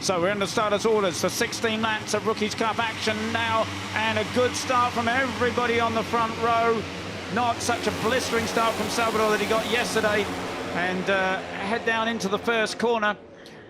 So we're in the starters' orders for 16 laps of Rookies Cup action now, and a good start from everybody on the front row. Not such a blistering start from Salvador that he got yesterday, and head down into the first corner.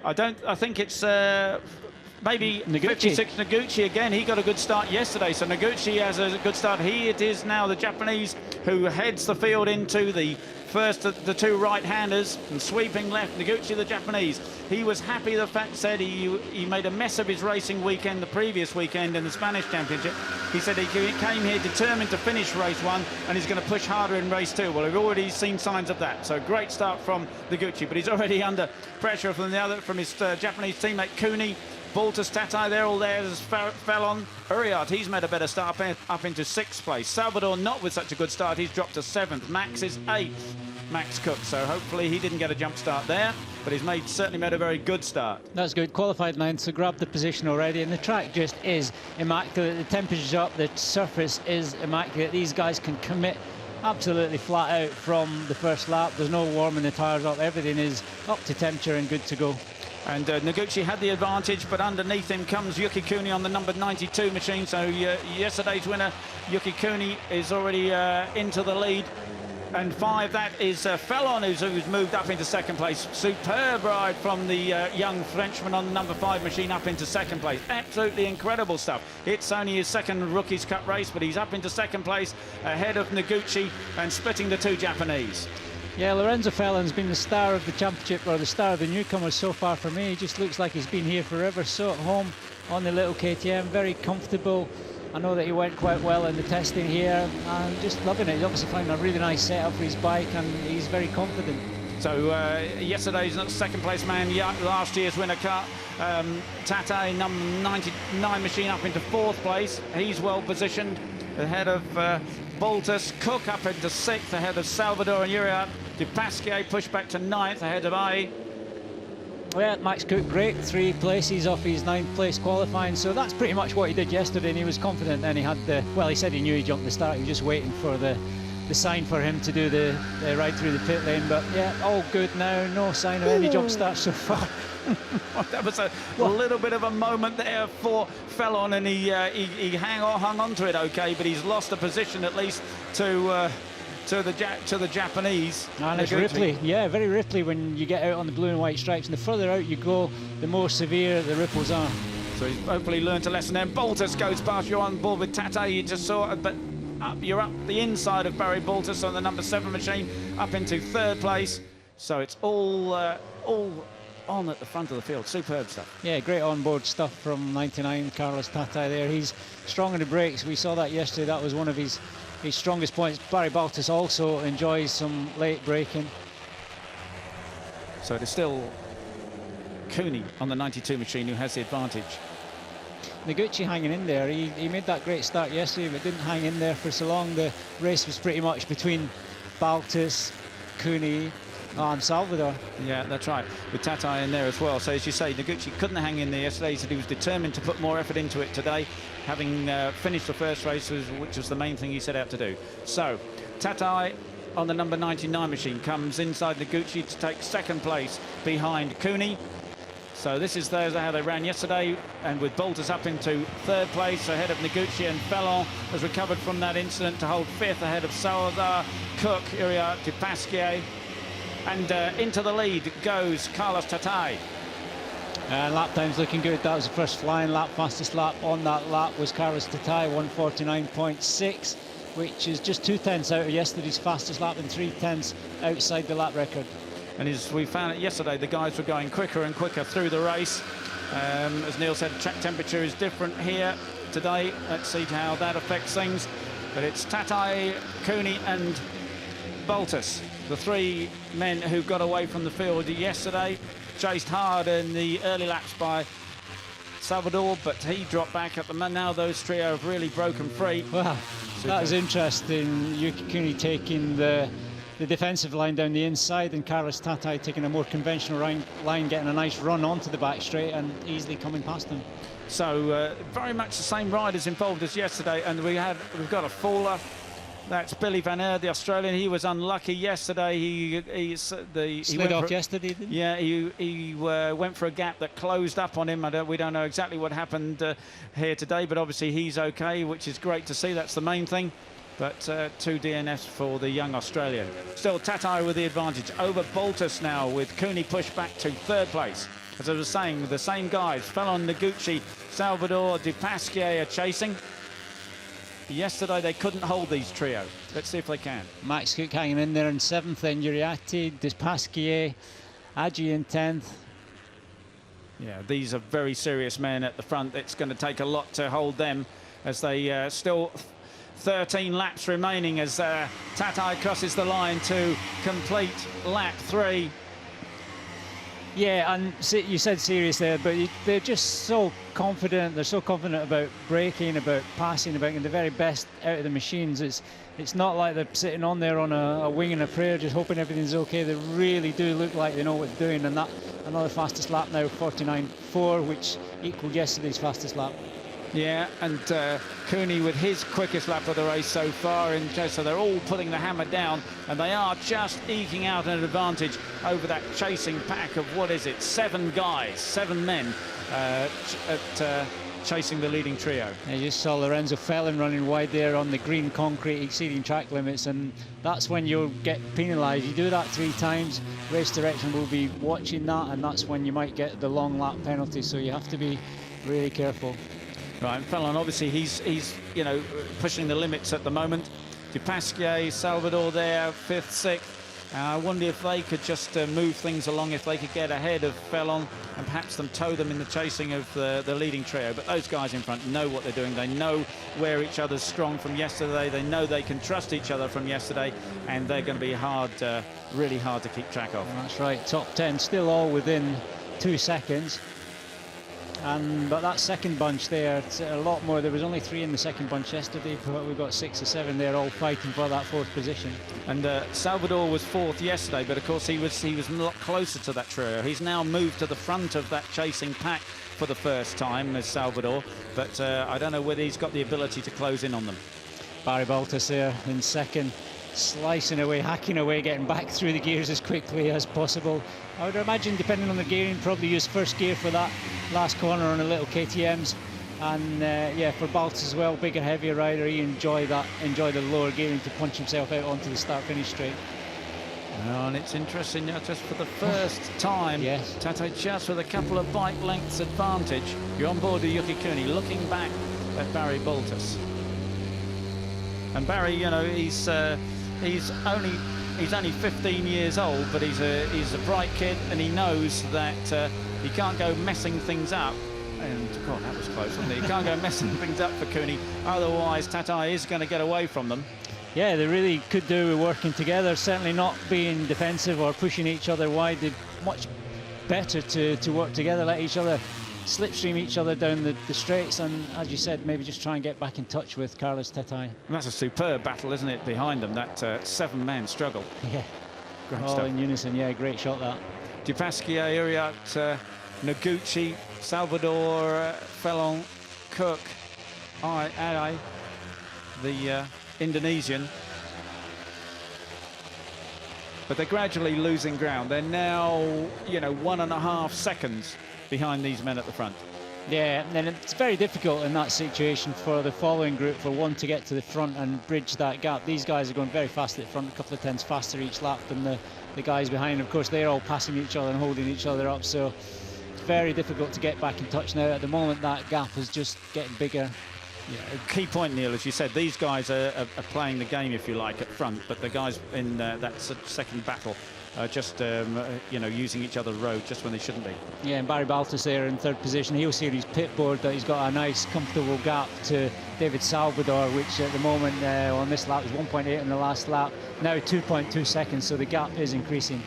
I think it's maybe Noguchi. 56 Noguchi again. He got a good start yesterday, so Noguchi has a good start. It is now the Japanese who heads the field into the first of the two right-handers, and sweeping left, Noguchi, the Japanese. He was happy, the fact said he made a mess of his racing weekend the previous weekend in the Spanish Championship. He said he came here determined to finish race 1, and he's going to push harder in race 2. Well, we've already seen signs of that. So great start from Noguchi, but he's already under pressure from his Japanese teammate Cooney. Baltus, Teti, they're all there. As Fallon, Uriart, he's made a better start up into 6th place. Salvador, not with such a good start, he's dropped to 7th. Max is 8th, Max Cook. So hopefully he didn't get a jump start there, but he's certainly made a very good start. That's good. Qualified 9th, so grabbed the position already, and the track just is immaculate. The temperature's up, the surface is immaculate. These guys can commit absolutely flat out from the first lap. There's no warming the tyres up. Everything is up to temperature and good to go. And Noguchi had the advantage, but underneath him comes Yuki Cooney on the number 92 machine. So yesterday's winner, Yuki Cooney, is already into the lead. And 5, that is Fallon, who's moved up into 2nd place. Superb ride from the young Frenchman on the number 5 machine up into 2nd place. Absolutely incredible stuff. It's only his 2nd Rookies Cup race, but he's up into 2nd place ahead of Noguchi and splitting the two Japanese. Yeah, Lorenzo Fallon's been the star of the championship, or the star of the newcomers so far for me. He just looks like he's been here forever, so at home on the little KTM, very comfortable. I know that he went quite well in the testing here. I'm just loving it. He's obviously finding a really nice setup for his bike, and he's very confident. So yesterday's 2nd place man, last year's winner, Teti, number 99 machine, up into 4th place. He's well positioned ahead of Baltus. Cook up into 6th ahead of Salvador and Uriart. Dupasquier pushed back to 9th ahead of I. Well, Max Cook, great 3 places off his 9th place qualifying, so that's pretty much what he did yesterday, and he was confident. Then he had he said he knew he jumped the start. He was just waiting for the sign for him to do the ride through the pit lane, but yeah, all good now. No sign of any jump start so far. That was a little bit of a moment there for Fallon, and he hung on to it okay, but he's lost a position at least to the Japanese. And it's Ripley, yeah, very Ripley when you get out on the blue and white stripes, and the further out you go, the more severe the ripples are. So he's hopefully learned a lesson there. Baltus goes past you on board with Teti. You just saw it, but you're up the inside of Barry Baltus on the number 7 machine, up into 3rd place. So it's all on at the front of the field. Superb stuff. Yeah, great onboard stuff from 99 Carlos Teti there. He's strong in the brakes. We saw that yesterday. That was one of his strongest points. Barry Baltus also enjoys some late braking. So it is still Cooney on the 92 machine who has the advantage. Noguchi hanging in there. He made that great start yesterday, but didn't hang in there for so long. The race was pretty much between Baltus, Cooney and Salvador. Yeah, that's right, with Teti in there as well. So as you say, Noguchi couldn't hang in there yesterday. He said he was determined to put more effort into it today, having finished the first race, which was the main thing he set out to do. So Teti on the number 99 machine comes inside Noguchi to take 2nd place behind Cooney. So this is how they ran yesterday, and with Baltus up into 3rd place ahead of Noguchi, and Fallon has recovered from that incident to hold 5th ahead of Salvador, Cook, Uriart, Dupasquier. And into the lead goes Carlos Teti. Lap time's looking good. That was the first flying lap. Fastest lap on that lap was Carlos Teti, 1:49.6, which is just 2/10 out of yesterday's fastest lap and 3/10 outside the lap record. And as we found it yesterday, the guys were going quicker and quicker through the race. As Neil said, track temperature is different here today. Let's see how that affects things. But it's Teti, Cooney and Baltus, the 3 men who got away from the field yesterday. Chased hard in the early laps by Salvador, but he dropped back at the man. Now those trio have really broken free. Wow, that was interesting. Yuki Cooney taking the defensive line down the inside, and Carlos Teti taking a more conventional line, getting a nice run onto the back straight and easily coming past him. So very much the same riders involved as yesterday, and we've got a faller. That's Billy Van Aert, the Australian. He was unlucky yesterday. He slid off yesterday, didn't he? Yeah, he went for a gap that closed up on him. We don't know exactly what happened here today, but obviously he's okay, which is great to see. That's the main thing. But 2 DNFs for the young Australian. Still Teti with the advantage over Baltus now, with Cooney pushed back to 3rd place. As I was saying, the same guys, Fellon, Noguchi, Salvador, De Pasquier are chasing. Yesterday they couldn't hold these trio. Let's see if they can. Max Cook hanging in there in 7th, then Uriarte, De Pasquier, Agi in 10th. Yeah, these are very serious men at the front. It's going to take a lot to hold them, as they still 13 laps remaining as Teti crosses the line to complete lap 3. Yeah, and you said serious there, but they're just so confident. They're so confident about braking, about passing, about getting the very best out of the machines. It's not like they're sitting on there on a wing and a prayer, just hoping everything's okay. They really do look like they know what they're doing, and that another fastest lap now, 49.4, which equaled yesterday's fastest lap. Yeah, and Cooney with his quickest lap of the race so far, so they're all putting the hammer down, and they are just eking out an advantage over that chasing pack of, what is it, 7 guys, 7 men chasing the leading trio. You just saw Lorenzo Fellon running wide there on the green concrete, exceeding track limits, and that's when you'll get penalised. You do that 3 times, race direction will be watching that, and that's when you might get the long lap penalty, so you have to be really careful. Right, Fellon, obviously he's you know, pushing the limits at the moment. De Pasquier, Salvador there, 5th, 6th. I wonder if they could just move things along, if they could get ahead of Fellon and perhaps tow them in the chasing of the leading trio. But those guys in front know what they're doing. They know where each other's strong from yesterday. They know they can trust each other from yesterday, and they're going to be hard, really hard to keep track of. That's right, top 10 still all within 2 seconds. But that second bunch there, it's a lot more. There was only 3 in the second bunch yesterday, but we've got 6 or 7 there all fighting for that 4th position. And Salvador was 4th yesterday, but of course he was a lot closer to that trio. He's now moved to the front of that chasing pack for the first time as Salvador, but I don't know whether he's got the ability to close in on them. Barry Baltus there in 2nd, slicing away, hacking away, getting back through the gears as quickly as possible. I would imagine, depending on the gearing, probably use 1st gear for that last corner on the little KTMs. And yeah, for Baltus as well, bigger, heavier rider, he enjoy the lower gearing to punch himself out onto the start-finish straight. And it's interesting now, just for the first time, yes, Teti just with a couple of bike lengths advantage. You're on board with Yuki Cooney, looking back at Barry Baltus. And Barry, you know, he's only 15 years old, but he's a bright kid, and he knows that he can't go messing things up. And God, that was close, wasn't it? He can't go messing things up for Cooney, otherwise Teti is going to get away from them. Yeah, they really could do with working together, certainly not being defensive or pushing each other wide. They're much better to work together, let each other slipstream each other down the straights, and as you said, maybe just try and get back in touch with Carlos Teti. And that's a superb battle, isn't it, behind them, that 7-man struggle. Yeah, great all stuff. in unison. Yeah, great shot that. De Pasquier, Uriarte, Noguchi, Salvador, Fellon, Cook, Adi, the Indonesian. But they're gradually losing ground. They're now, you know, 1.5 seconds behind these men at the front. Yeah, and it's very difficult in that situation for the following group, for one to get to the front and bridge that gap. These guys are going very fast at the front, a couple of tenths faster each lap than the guys behind. Of course, they're all passing each other and holding each other up, so it's very difficult to get back in touch now. At the moment, that gap is just getting bigger. Yeah, key point, Neil, as you said, these guys are playing the game, if you like, at front, but the guys in that second battle are just, you know, using each other's road just when they shouldn't be. Yeah, and Barry Baltus there in 3rd position. He'll see on his pit board that he's got a nice, comfortable gap to David Salvador, which at the moment on this lap was 1.8 in the last lap, now 2.2 seconds, so the gap is increasing.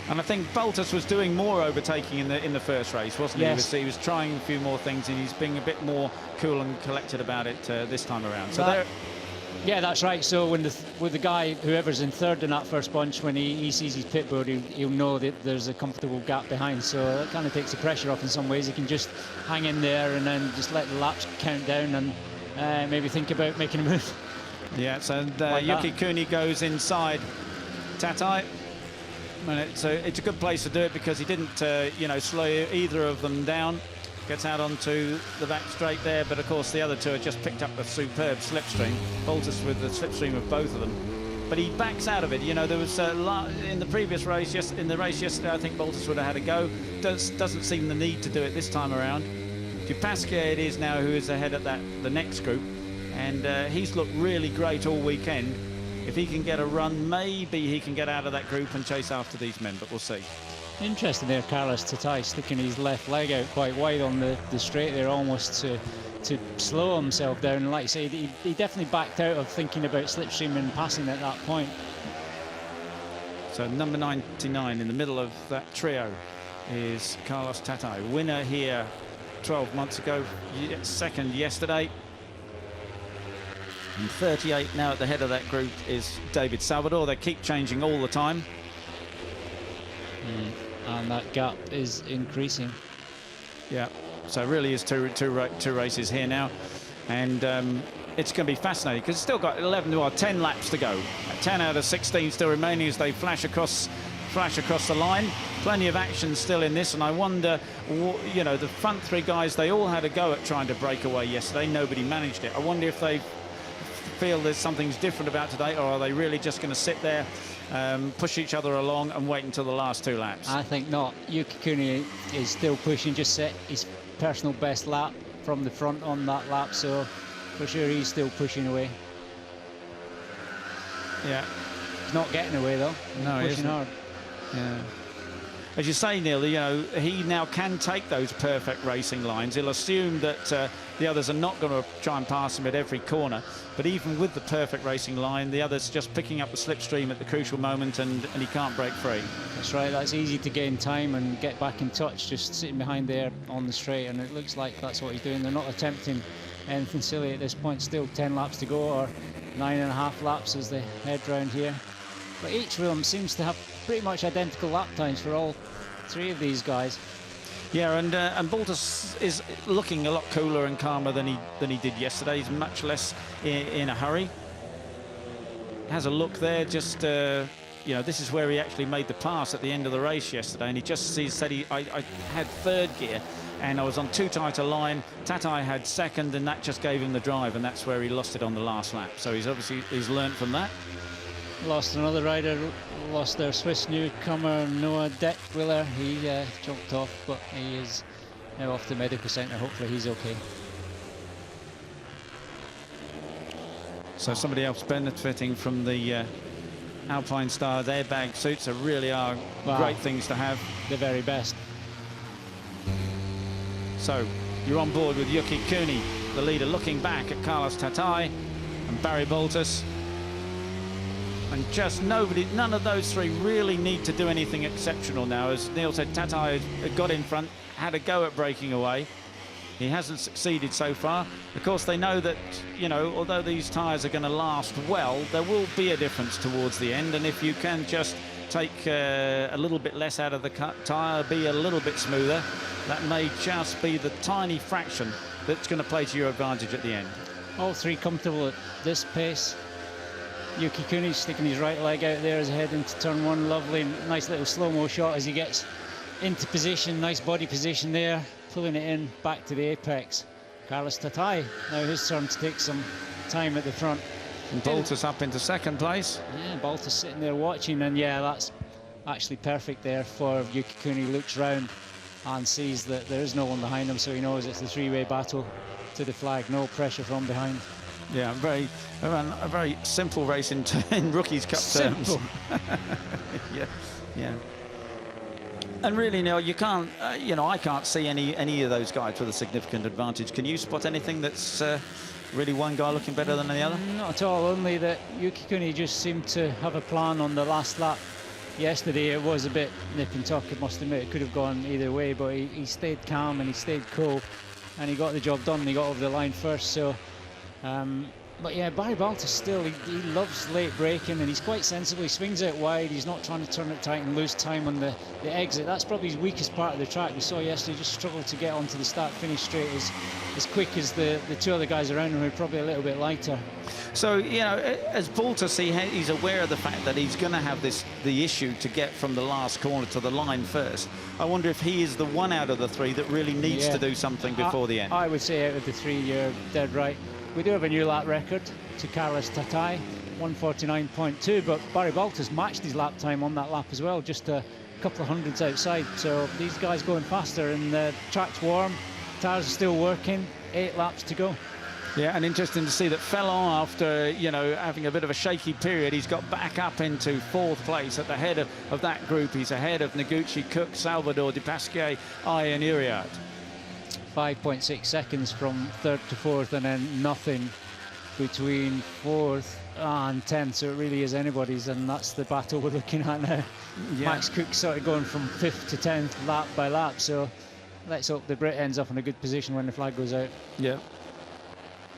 And I think Baltus was doing more overtaking in the first race, wasn't he? Yes. He was trying a few more things, and he's being a bit more cool and collected about it this time around. So yeah, that's right. So when with the guy, whoever's in 3rd in that first bunch, when he sees his pit board, he'll know that there's a comfortable gap behind. So that kind of takes the pressure off in some ways. He can just hang in there and then just let the laps count down and maybe think about making a move. Yeah, so Like Yuki that. Kuni goes inside Teti. And it's a good place to do it because he didn't, slow either of them down. Gets out onto the back straight there, but of course the other two have just picked up a superb slipstream. Baltus with the slipstream of both of them. But he backs out of it. You know, there was in the previous race, in the race yesterday, I think Baltus would have had a go. Doesn't seem the need to do it this time around. Dupasquier it is now who is ahead at the next group, and he's looked really great all weekend. If he can get a run, maybe he can get out of that group and chase after these men, but we'll see. Interesting there, Carlos Teti sticking his left leg out quite wide on the straight there, almost to slow himself down. Like I say, he definitely backed out of thinking about slipstream and passing at that point. So number 99 in the middle of that trio is Carlos Teti, winner here 12 months ago, second yesterday. And 38 now at the head of that group is David Salvador. They keep changing all the time. And that gap is increasing. Yeah, so really is two races here now. And it's going to be fascinating because it's still got 10 laps to go. 10 out of 16 still remaining as they flash across the line. Plenty of action still in this, and I wonder, the front three guys, they all had a go at trying to break away yesterday. Nobody managed it. I wonder if they feel there's something's different about today, or are they really just going to sit there, push each other along and wait until the last two laps? I think not. Yuki Kuni is still pushing, just set his personal best lap from the front on that lap, so for sure he's still pushing away. Yeah. He's not getting away though. No, he's he pushing isn't. hard. Yeah. As you say, Neil, he now can take those perfect racing lines. He'll assume that the others are not going to try and pass him at every corner. But even with the perfect racing line, the others just picking up the slipstream at the crucial moment, and he can't break free. That's right. That's easy to gain time and get back in touch, just sitting behind there on the straight. And it looks like that's what he's doing. They're not attempting anything silly at this point. Still 10 laps to go, or 9.5 laps as they head round here. But each of them seems to have pretty much identical lap times for all three of these guys. Yeah, and Baltus is looking a lot cooler and calmer than he did yesterday. He's much less in a hurry. Has a look there, just this is where he actually made the pass at the end of the race yesterday, and he said I had third gear and I was on too tight a line. Teti had second, and that just gave him the drive, and that's where he lost it on the last lap. So he's learned from that. Lost another rider, lost their Swiss newcomer Noah Deckwiller. He jumped off, but he is now off to medical centre. Hopefully he's okay. So somebody else benefiting from the Alpine Stars airbag suits. They really are great things to have. The very best. So you're on board with Yuki Kuni, the leader, looking back at Carlos Teti and Barry Baltus. And just none of those three really need to do anything exceptional now. As Neil said, Teti got in front, had a go at breaking away. He hasn't succeeded so far. Of course, they know that, although these tyres are going to last well, there will be a difference towards the end. And if you can just take a little bit less out of the tyre, be a little bit smoother, that may just be the tiny fraction that's going to play to your advantage at the end. All three comfortable at this pace. Yuki Kuni sticking his right leg out there as he head into turn one. Lovely, nice little slow-mo shot as he gets into position. Nice body position there, pulling it in back to the apex. Carlos Teti, now his turn to take some time at the front. And Baltus up into second place. Yeah, Baltus sitting there watching, and yeah, that's actually perfect there for Yuki Kuni. Looks round and sees that there is no one behind him, so he knows it's a three-way battle to the flag. No pressure from behind. Yeah, a very simple race in Rookies Cup terms. yeah. And really, Neil, you can't, I can't see any of those guys with a significant advantage. Can you spot anything that's really one guy looking better than the other? Not at all. Only that Yuki Kuni just seemed to have a plan on the last lap. Yesterday it was a bit nip and tuck, I must admit. It could have gone either way, but he stayed calm and he stayed cool, and he got the job done. He got over the line first, so But yeah, Barry Baltus still, he loves late braking, and he's quite sensible. He swings out wide. He's not trying to turn it tight and lose time on the exit. That's probably his weakest part of the track. We saw yesterday, just struggled to get onto the start-finish straight as quick as the two other guys around him who are probably a little bit lighter. So, you know, as Baltus, he's aware of the fact that he's going to have the issue to get from the last corner to the line first. I wonder if he is the one out of the three that really needs to do something before the end. I would say out of the three, you're dead right. We do have a new lap record to Jerez Spain, 1:49.2, but Barry Baltus matched his lap time on that lap as well, just a couple of hundreds outside. So these guys going faster, and the track's warm, tyres are still working, 8 laps to go. Yeah, and interesting to see that Fellon, after, you know, having a bit of a shaky period, he's got back up into 4th place at the head of that group. He's ahead of Noguchi, Cook, Salvador, De Pasquier, and Uriart. 5.6 seconds from 3rd to 4th, and then nothing between 4th and 10th, so it really is anybody's, and that's the battle we're looking at now. Yeah. Max Cook sort of going from 5th to 10th lap by lap, so let's hope the Brit ends up in a good position when the flag goes out. Yeah.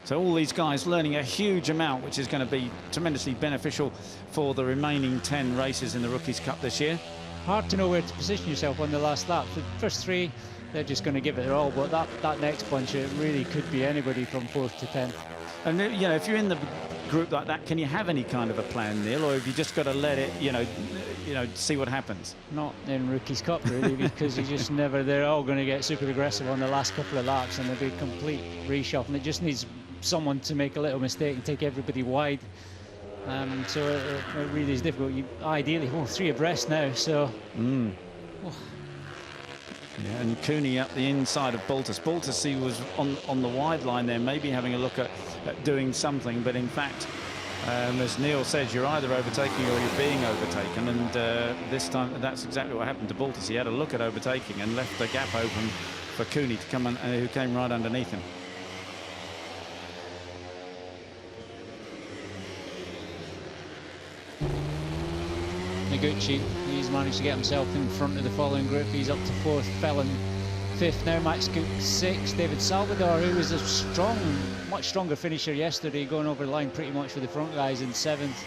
So all these guys learning a huge amount, which is going to be tremendously beneficial for the remaining 10 races in the Rookies' Cup this year. Hard to know where to position yourself on the last lap. The first 3, they're just going to give it their all, but that next bunch, it really could be anybody from 4th to 10th. And, you know, if you're in the group like that, can you have any kind of a plan, Neil, or have you just got to let it, you know, see what happens? Not in Rookies' Cup, really, because you just never, they're all going to get super aggressive on the last couple of laps, and there'll be complete reshuffle, and it just needs someone to make a little mistake and take everybody wide. So it really is difficult. You ideally, 3 abreast now, so... Yeah, and Cooney up the inside of Baltus. Baltus, he was on the wide line there, maybe having a look at doing something, but in fact, as Neil says, you're either overtaking or you're being overtaken, and this time that's exactly what happened to Baltus. He had a look at overtaking and left the gap open for Cooney to come, who came right underneath him. Noguchi, he's managed to get himself in front of the following group. He's up to 4th, Fellon 5th now, Max Cook 6th, David Salvador, who was a much stronger finisher yesterday, going over the line pretty much with the front guys, in 7th,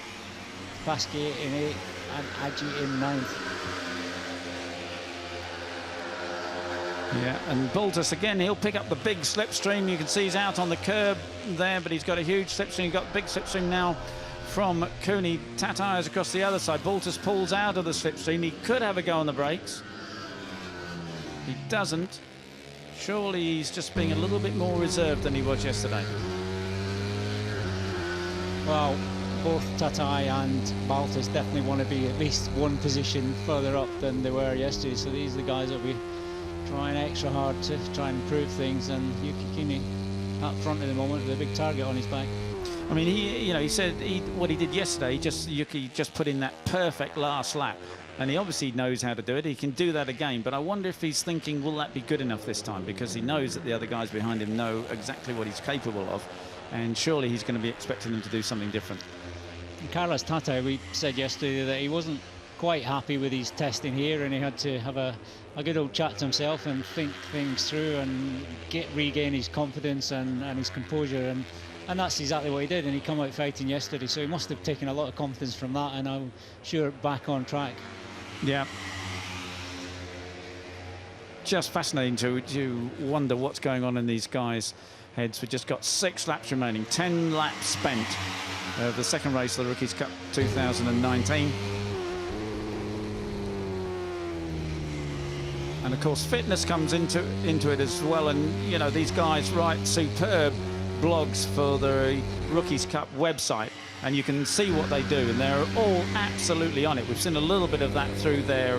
Pasquier in 8th, and Adji in 9th. Yeah, and Baltus again, he'll pick up the big slipstream. You can see he's out on the curb there, but he's got a huge slipstream. He's got big slipstream now from Cooney. Teti is across the other side. Baltus pulls out of the slipstream. He could have a go on the brakes. He doesn't. Surely he's just being a little bit more reserved than he was yesterday. Well, both Teti and Baltus definitely want to be at least one position further up than they were yesterday. So these are the guys that will be trying extra hard to try and improve things. And Yuki Kini up front at the moment with a big target on his back. I mean, he said what he did yesterday. Yuki just put in that perfect last lap, and he obviously knows how to do it. He can do that again, but I wonder if he's thinking, will that be good enough this time? Because he knows that the other guys behind him know exactly what he's capable of, and surely he's going to be expecting them to do something different. And Carlos Teti, we said yesterday that he wasn't quite happy with his testing here, and he had to have a good old chat to himself and think things through and regain his confidence and his composure, and that's exactly what he did, and he come out fighting yesterday, so he must have taken a lot of confidence from that, and I'm sure back on track. Yeah. Just fascinating to wonder what's going on in these guys' heads. We've just got 6 laps remaining, 10 laps spent of the second race of the Rookies' Cup 2019. And of course fitness comes into it as well, and you know, these guys write superb blogs for the Rookies' Cup website, and you can see what they do, and they're all absolutely on it. We've seen a little bit of that through their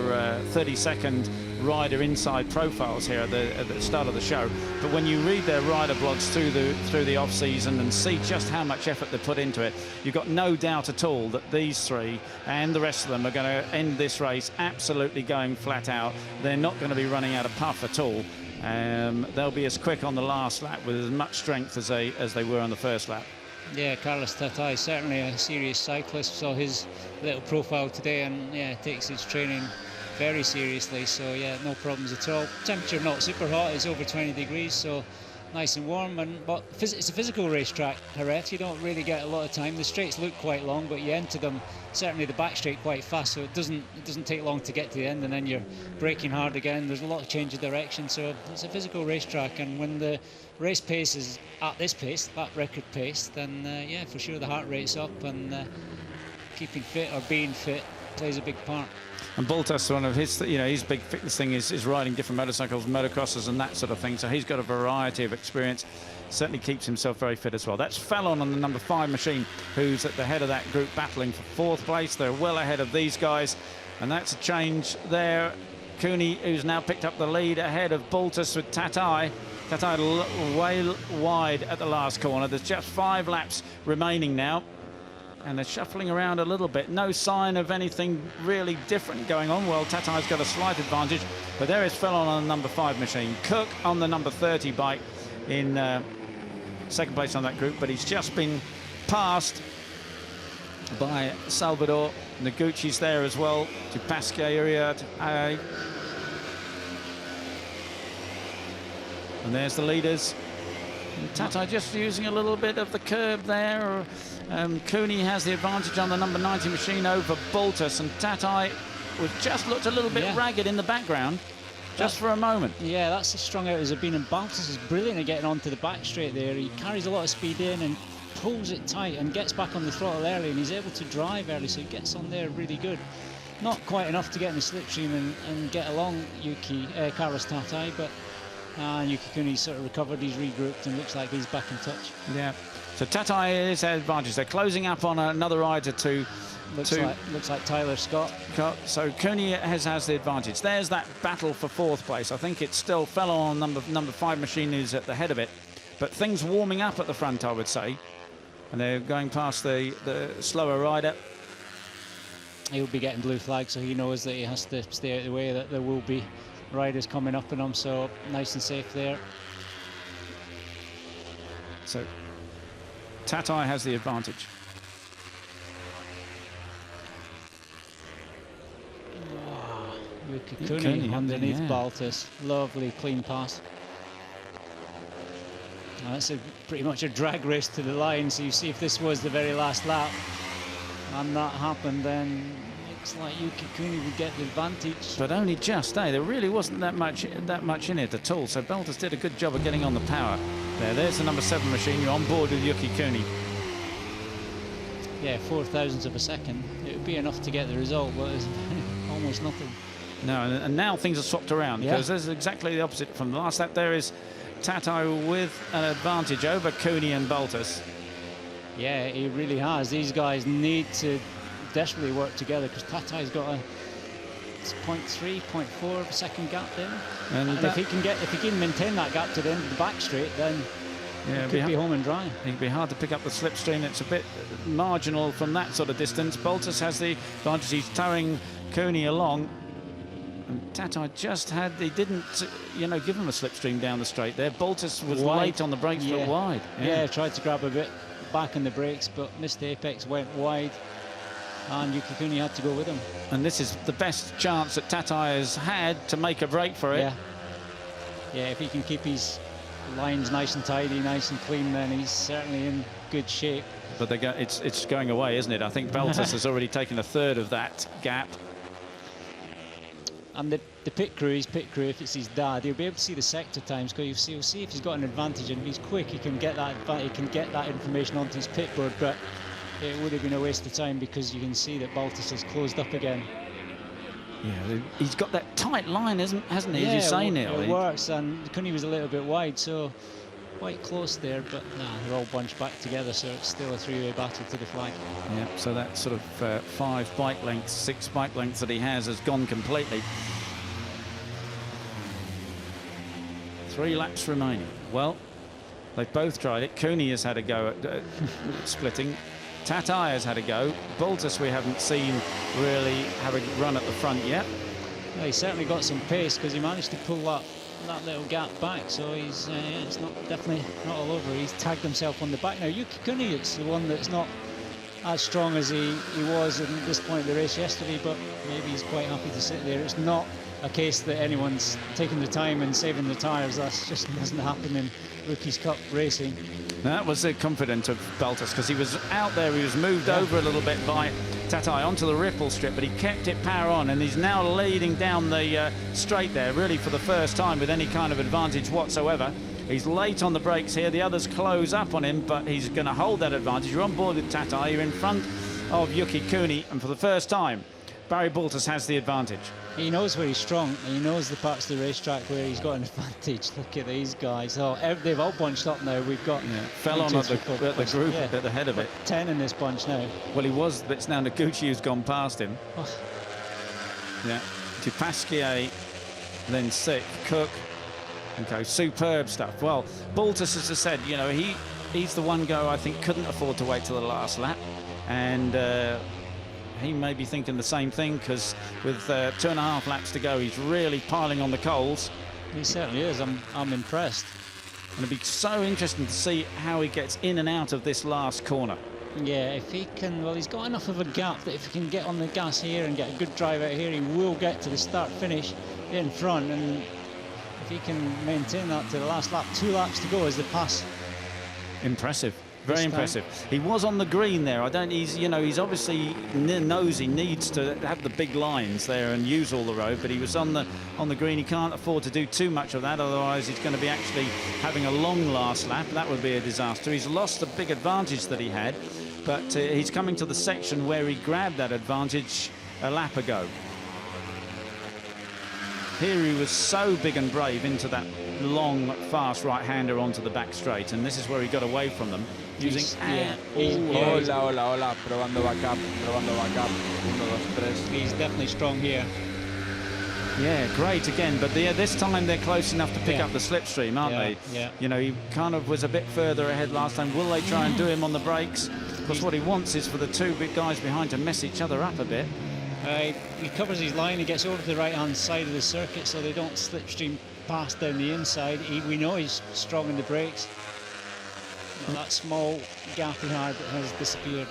30-second rider inside profiles here at the start of the show, but when you read their rider blogs through the off season and see just how much effort they put into it, you've got no doubt at all that these 3 and the rest of them are going to end this race absolutely going flat out. They're not going to be running out of puff at all. They'll be as quick on the last lap with as much strength as they were on the first lap. Yeah, Carlos Teti is certainly a serious cyclist. Saw his little profile today, and yeah, takes his training very seriously. So yeah, no problems at all. Temperature not super hot; it's over 20 degrees, so nice and warm. But it's a physical racetrack, Jerez. You don't really get a lot of time. The straights look quite long, but you enter them, certainly the back straight, quite fast. So it doesn't take long to get to the end, and then you're braking hard again. There's a lot of change of direction. So it's a physical racetrack, and when the race pace is at this pace, that record pace, then yeah, for sure the heart rate's up, and keeping fit or being fit plays a big part. And Baltus, one of his, his big fitness thing is riding different motorcycles, motocrossers and that sort of thing. So he's got a variety of experience. Certainly keeps himself very fit as well. That's Fallon on the number 5 machine, who's at the head of that group battling for 4th place. They're well ahead of these guys. And that's a change there. Cooney, who's now picked up the lead ahead of Baltus with Teti. Teti way wide at the last corner. There's just 5 laps remaining now. And they're shuffling around a little bit. No sign of anything really different going on. Well, Teti's got a slight advantage, but there is Fallon on the number 5 machine. Cook on the number 30 bike in 2nd place on that group, but he's just been passed by Salvador. Noguchi's there as well. To Pasqueria. And there's the leaders. Teti just using a little bit of the curb there. Cooney has the advantage on the number 90 machine over Baltus, and Teti just looked a little bit ragged in the background, just for a moment. Yeah, that's as strong out as I've been, and Baltus is brilliant at getting onto the back straight there. He carries a lot of speed in and pulls it tight and gets back on the throttle early, and he's able to drive early, so he gets on there really good. Not quite enough to get in the slipstream and get along Carlos Teti, but Yuki Cooney's sort of recovered, he's regrouped, and looks like he's back in touch. Yeah. So Teti is their advantage. They're closing up on another rider to... Looks like Tyler Scott. So Cooney has the advantage. There's that battle for 4th place. I think it's still Fallon on number 5 machine who's at the head of it. But things warming up at the front, I would say. And they're going past the slower rider. He'll be getting blue flag, so he knows that he has to stay out of the way, that there will be riders coming up on him, so nice and safe there. So Teti has the advantage. Wow. Yuki Cooney underneath Baltus. Lovely clean pass. Now that's pretty much a drag race to the line, so you see if this was the very last lap and that happened, then looks like Yuki Cooney would get the advantage. But only just, There really wasn't that much in it at all. So Baltus did a good job of getting on the power. There's the number 7 machine. You're on board with Yuki Cooney. Yeah, 0.004 of a second. It would be enough to get the result, but it's almost nothing. No, and now things are swapped around, because there's exactly the opposite from the last lap. There is Teti with an advantage over Cooney and Baltus. Yeah, he really has. These guys need to desperately work together, because Teti's got a 0.3, 0.4 of a second gap there. And if he can maintain that gap to the end of the back straight, then it could be home and dry. It'd be hard to pick up the slipstream. It's a bit marginal from that sort of distance. Baltus has the advantage. He's towing Cooney along. And Teti just he didn't, give him a slipstream down the straight there. Baltus was late on the brakes, but wide. Yeah, tried to grab a bit back in the brakes, but missed the apex, went wide. And Yuki Cooney had to go with him. And this is the best chance that Teti has had to make a break for it. Yeah, if he can keep his lines nice and tidy, nice and clean, then he's certainly in good shape. But it's going away, isn't it? I think Baltus has already taken 1/3 of that gap. And the pit crew, if it's his dad, he'll be able to see the sector times, because he'll see if he's got an advantage, and if he's quick, he can get that information onto his pit board. But it would have been a waste of time, because you can see that Baltus has closed up again. Yeah, he's got that tight line, hasn't he? Yeah, as you say, Neil. It works, and Cooney was a little bit wide, so quite close there, but they're all bunched back together, so it's still a 3-way battle to the flag. Yeah, so that sort of 6 bike lengths that he has gone completely. 3 laps remaining. Well, they've both tried it. Cooney has had a go at splitting. Teti has had a go. Baltus we haven't seen really have a run at the front yet. Well, he's certainly got some pace, because he managed to pull that little gap back, so he's it's definitely not all over. He's tagged himself on the back now. Yuki Cooney, it's the one that's not as strong as he was at this point of the race yesterday, but maybe he's quite happy to sit there. It's not a case that anyone's taking the time and saving the tyres. That just doesn't happen in Rookies Cup racing. That was the confidence of Baltus, because he was out there, he was moved over a little bit by Teti onto the ripple strip, but he kept it power on, and he's now leading down the straight there, really for the first time with any kind of advantage whatsoever. He's late on the brakes here, the others close up on him, but he's going to hold that advantage. You're on board with Teti, you're in front of Yuki Cooney, and for the first time, Barry Baltus has the advantage. He knows where he's strong, and he knows the parts of the racetrack where he's got an advantage. Look at these guys. Oh, they've all bunched up now. We've got... Fell on at the group at the head of it. 10 in this bunch now. Well, he was, but it's now Noguchi who's gone past him. Oh. Yeah, Dupasquier, then Sick, Cook. Okay, superb stuff. Well, Baltus, as I said, you know, he's the one guy I think couldn't afford to wait till the last lap. And he may be thinking the same thing, because with 2.5 laps to go, he's really piling on the coals. He certainly is. I'm impressed. And it'll be so interesting to see how he gets in and out of this last corner. Yeah, if he can, well, he's got enough of a gap that if he can get on the gas here and get a good drive out here, he will get to the start-finish in front. And if he can maintain that to the last lap, 2 laps to go as the pass. Impressive. Very impressive. He was on the green there. He's obviously knows he needs to have the big lines there and use all the road, but he was on the green. He can't afford to do too much of that, otherwise he's going to be actually having a long last lap. That would be a disaster. He's lost the big advantage that he had, but he's coming to the section where he grabbed that advantage a lap ago. Here he was so big and brave into that long, fast right-hander onto the back straight, and this is where he got away from them. Using... Hola, probando backup. 1, 2, 3. He's definitely strong here. Yeah, great again, but this time they're close enough to pick up the slipstream, aren't they? Yeah. You know, he kind of was a bit further ahead last time. Will they try and do him on the brakes? Because what he wants is for the 2 big guys behind to mess each other up a bit. He covers his line, he gets over to the right-hand side of the circuit so they don't slipstream past down the inside. We know he's strong in the brakes. That small gap he had has disappeared.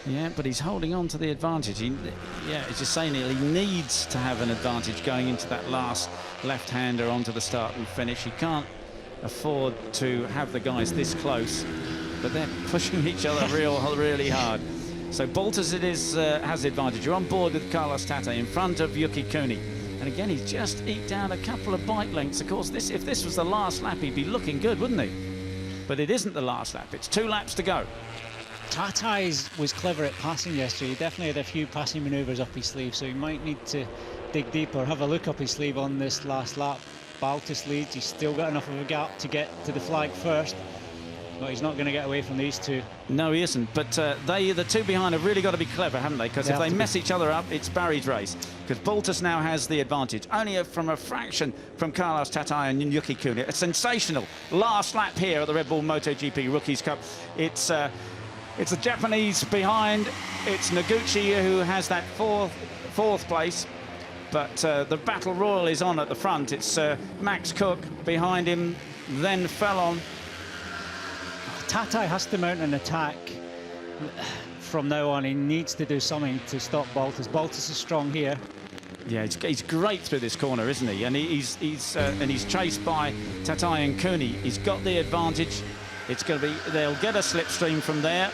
Yeah, but he's holding on to the advantage. He's just saying he needs to have an advantage going into that last left-hander onto the start and finish. He can't afford to have the guys this close, but they're pushing each other really hard. So Baltus has the advantage. You're on board with Carlos Teti in front of Yuki Cooney. And again, he's just eked out a couple of bike lengths. Of course, if this was the last lap, he'd be looking good, wouldn't he? But it isn't the last lap. It's 2 laps to go. Teti was clever at passing yesterday. He definitely had a few passing manoeuvres up his sleeve, so he might need to dig deeper, have a look up his sleeve on this last lap. Baltus leads. He's still got enough of a gap to get to the flag first, but he's not going to get away from these 2. No, he isn't. But the 2 behind have really got to be clever, haven't they? Because if they mess each other up, it's Barry's race. Because Baltus now has the advantage, only from a fraction from Carlos Teti and Yuki Cooney. A sensational last lap here at the Red Bull MotoGP Rookies Cup. It's the Japanese behind. It's Noguchi who has that fourth place. But the battle royal is on at the front. It's Max Cook behind him, then Fellon. Teti has to mount an attack from now on. He needs to do something to stop Baltus. Baltus is strong here. Yeah, he's great through this corner, isn't he? And he's chased by Teti and Cooney. He's got the advantage. It's going to be, they'll get a slipstream from there.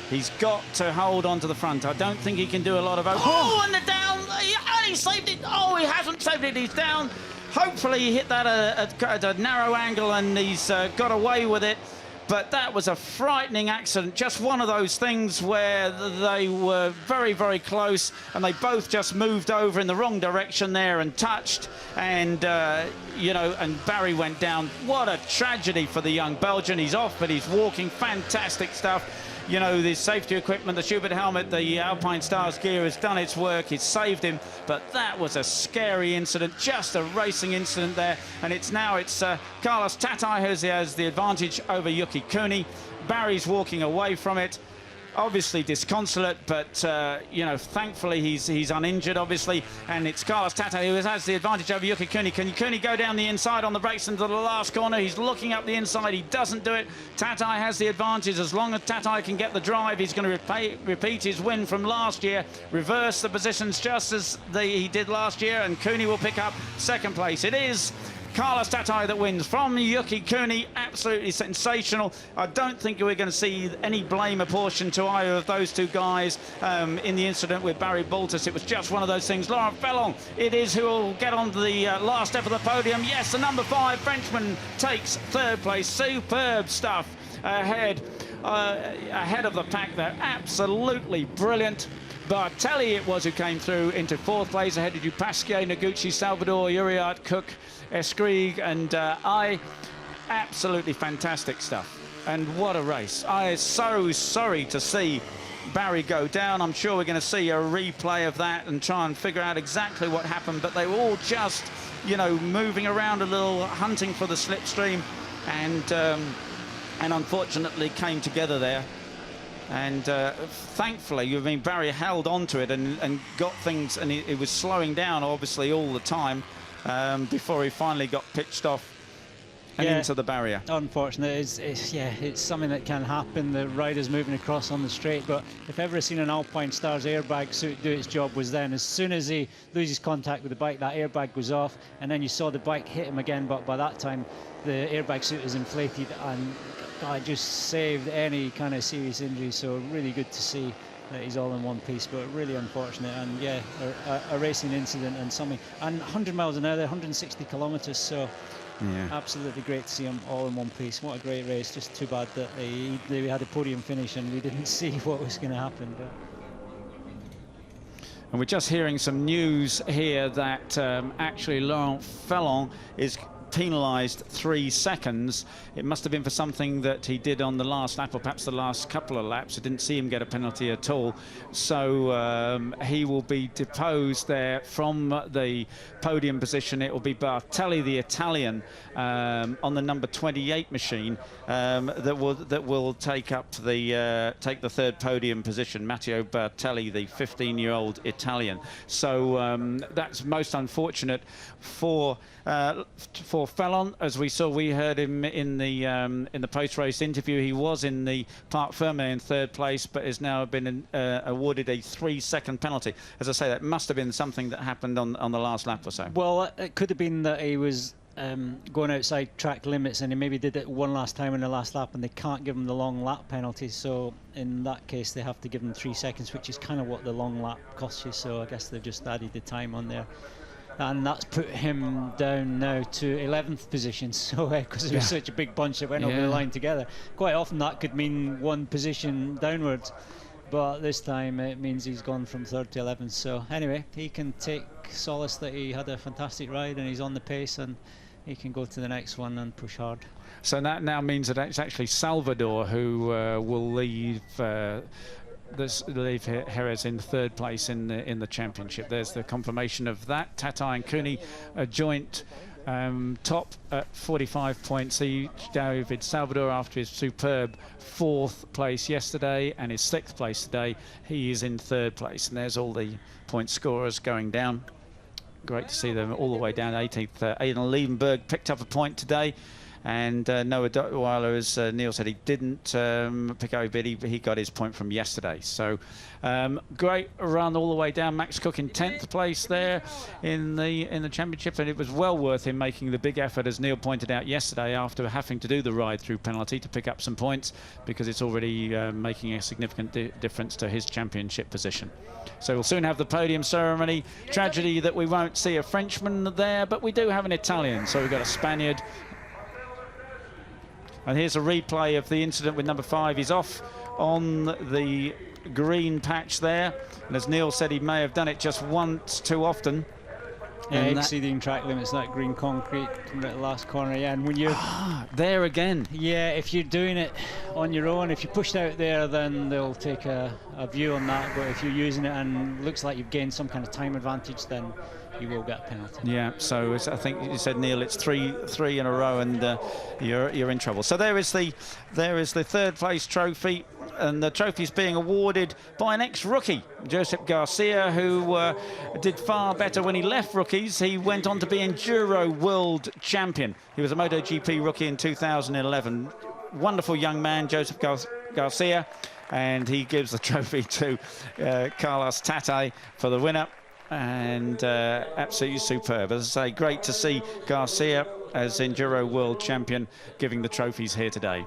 He's got to hold on to the front. I don't think he can do a lot of... Oh, and the down! He only saved it. Oh, he hasn't saved it. He's down. Hopefully he hit that at a narrow angle and he's got away with it. But that was a frightening accident. Just one of those things where they were very, very close and they both just moved over in the wrong direction there and touched. And, and Barry went down. What a tragedy for the young Belgian. He's off, but he's walking. Fantastic stuff. You know, the safety equipment, the Schubert helmet, the Alpine Stars gear has done its work. It's saved him. But that was a scary incident, just a racing incident there. And it's Carlos Teti who has the advantage over Yuki Cooney. Barry's walking away from it. obviously disconsolate, but you know, thankfully he's uninjured, obviously, and it's Carlos Teti who has the advantage over Yuki Kuni. Can Kuni go down the inside on the brakes into the last corner? He's looking up the inside. He doesn't do it. Teti has the advantage. As long as Teti can get the drive, he's going to repeat his win from last year, reverse the positions just as he did last year, and Kuni will pick up second place. It is Carlos Teti that wins from Yuki Kuni. Absolutely sensational. I don't think we're going to see any blame apportioned to either of those two guys in the incident with Barry Baltus. It was just one of those things. Laurent Fellon, it is, who will get on to the last step of the podium. Yes, the number 5 Frenchman takes third place. Superb stuff ahead of the pack there. Absolutely brilliant. Bartelli it was who came through into 4th place ahead of Dupasquier, Noguchi, Salvador, Uriart, Cook, Escrigue, and I. Absolutely fantastic stuff. And what a race. I'm so sorry to see Barry go down. I'm sure we're going to see a replay of that and try and figure out exactly what happened, but they were all just, you know, moving around a little, hunting for the slipstream, and unfortunately came together there. And thankfully, I mean, Barry held on to it and got things, and it was slowing down obviously all the time before he finally got pitched off and into the barrier. Unfortunate. It's something that can happen. The rider's moving across on the straight, but if ever seen an Alpine Star's airbag suit do its job was then. As soon as he loses contact with the bike, that airbag goes off, and then you saw the bike hit him again, but by that time the airbag suit is inflated, and it just saved any kind of serious injury. So really good to see that he's all in one piece, but really unfortunate. And yeah, a racing incident and something, and 100 miles an hour, 160 kilometers, so yeah, absolutely great to see him all in one piece. What a great race. Just too bad that they had a podium finish and we didn't see what was going to happen. But and we're just hearing some news here that actually Laurent Fellon is penalised 3 seconds. It must have been for something that he did on the last lap, or perhaps the last couple of laps. I didn't see him get a penalty at all. So he will be deposed there from the podium position. It will be Bartelli, the Italian, on the number 28 machine, that will take up the third podium position. Matteo Bartelli, the 15-year-old Italian. So that's most unfortunate for Fellon. As we heard him in the post-race interview, he was in the Parc Fermé in 3rd place, but has now been awarded a 3-second penalty. As I say, that must have been something that happened on the last lap or so. Well, it could have been that he was going outside track limits, and he maybe did it one last time in the last lap, and they can't give him the long lap penalty. So in that case, they have to give him 3 seconds, which is kind of what the long lap costs you. So I guess they've just added the time on there. And that's put him down now to 11th position. So because it was such a big bunch that went over the line together, quite often that could mean 1 position downwards, but this time it means he's gone from 3rd to 11th. So anyway, he can take solace that he had a fantastic ride and he's on the pace, and he can go to the next one and push hard. So that now means that it's actually Salvador who will leave Jerez in 3rd place in the championship. There's the confirmation of that. Teti and Kuni a joint top at 45 points each. David Salvador, after his superb 4th place yesterday and his 6th place today, he is in 3rd place. And there's all the point scorers going down. Great to see them all the way down. 18th, Aidan Liebenberg picked up a point today. And Noah Duttweiler, as Neil said, he didn't pick up a bid. He got his point from yesterday. So great run all the way down. Max Cook in 10th place there in the championship, and it was well worth him making the big effort, as Neil pointed out yesterday, after having to do the ride through penalty to pick up some points, because it's already making a significant difference to his championship position. So we'll soon have the podium ceremony. Tragedy that we won't see a Frenchman there, but we do have an Italian. So we've got a Spaniard. And here's a replay of the incident with number 5. He's off on the green patch there. And as Neil said, he may have done it just once too often. Yeah, exceeding track limits, that green concrete coming at the last corner. Yeah, and when you're there again. Yeah, if you're doing it on your own, if you're pushed out there, then they'll take a view on that. But if you're using it and looks like you've gained some kind of time advantage, then you will get a penalty. Yeah, so I think you said, Neil, it's three in a row, and you're in trouble. So there is the 3rd place trophy and the trophy's being awarded by an ex-rookie, Josep Garcia, who did far better when he left rookies. He went on to be Enduro World Champion. He was a MotoGP rookie in 2011. Wonderful young man, Josep Garcia, and he gives the trophy to Carlos Teti for the winner. And absolutely superb. As I say, great to see Garcia as Enduro World Champion giving the trophies here today.